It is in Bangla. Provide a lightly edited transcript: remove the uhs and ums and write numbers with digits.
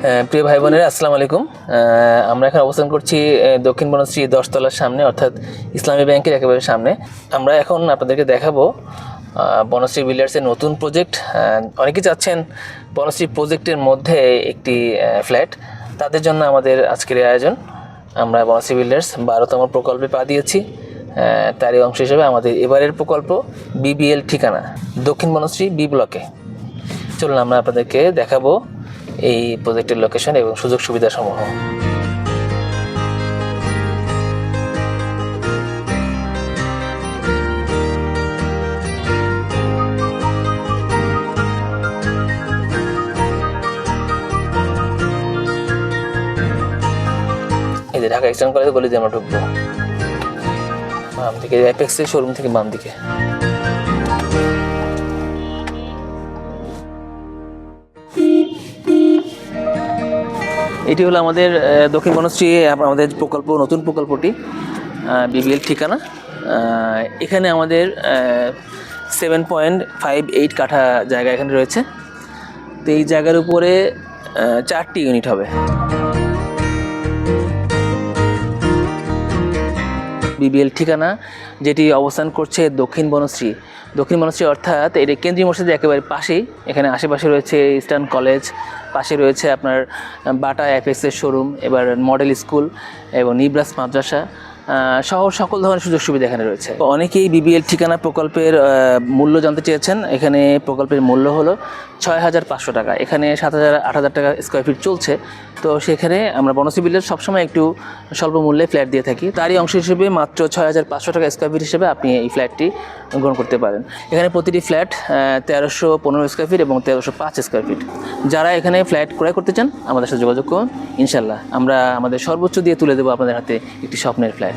প্রিয় ভাই বোনেরা, আসসালামু আলাইকুম। আমরা এখন অবস্থান করছি দক্ষিণ বনশ্রী 10 তলার সামনে, অর্থাৎ ইসলামী ব্যাংকের একেবারে সামনে। আমরা এখন আপনাদেরকে দেখাবো বনশ্রী বিল্ডার্সের নতুন প্রজেক্ট। অনেকেই চাচ্ছেন বনশ্রী প্রজেক্টের মধ্যে একটি ফ্ল্যাট, তাদের জন্য আমাদের আজকের এই আয়োজন। আমরা বনশ্রী বিল্ডার্স 12তম প্রকল্পে পা দিয়েছি। তারই অংশ হিসেবে আমাদের এবারের প্রকল্প বিবিএল ঠিকানা দক্ষিণ বনশ্রী বি ব্লকে। চলুন আমরা আপনাদেরকে দেখাবো এই প্রজেক্টের লোকেশন এবং সুযোগ সুবিধা সমূহ। এই যে ঢাকা এক্সটেনশন কলেজ গলি দিয়ে আমরা ঢুকবো, বাম দিকে অ্যাপেক্সের শোরুম থেকে বাম দিকে। এটি হলো আমাদের দক্ষিণ বনশ্রী আমাদের প্রকল্প, নতুন প্রকল্পটি বিবিএল ঠিকানা। এখানে আমাদের 7.58 কাঠা জায়গা এখানে রয়েছে। তো এই জায়গার উপরে 4টি ইউনিট হবে। বিবিএল ঠিকানা যেটি অবস্থান করছে দক্ষিণ বনশ্রী অর্থাৎ এর কেন্দ্রীয় মসজিদের একেবারে পাশেই। এখানে আশেপাশে রয়েছে ইস্টার্ন কলেজ, পাশে রয়েছে আপনার বাটা অ্যাপেক্সের শোরুম, এবার মডেল স্কুল এবং নিব্রাস মাদ্রাসা সহ সকল ধরনের সুযোগ সুবিধা এখানে রয়েছে। অনেকেই বিবিএল ঠিকানা প্রকল্পের মূল্য জানতে চেয়েছেন। এখানে প্রকল্পের মূল্য হলো 6,500 টাকা। এখানে 7,000-8,000 টাকা স্কোয়ার ফিট চলছে। তো সেখানে আমরা বনশ্রী বিল্ডার্স সবসময় একটু স্বল্প মূল্যে ফ্ল্যাট দিয়ে থাকি। তারই অংশ হিসেবে মাত্র 6,500 টাকা স্কোয়ার ফিট হিসেবে আপনি এই ফ্ল্যাটটি গ্রহণ করতে পারেন। এখানে প্রতিটি ফ্ল্যাট 1315 স্কোয়ার ফিট এবং 1305 স্কোয়ার ফিট। যারা এখানে ফ্ল্যাট ক্রয় করতে চান আমাদের সাথে যোগাযোগ করুন। ইনশাল্লাহ আমরা আমাদের সর্বোচ্চ দিয়ে তুলে দেবো আপনাদের হাতে একটি স্বপ্নের ফ্ল্যাট।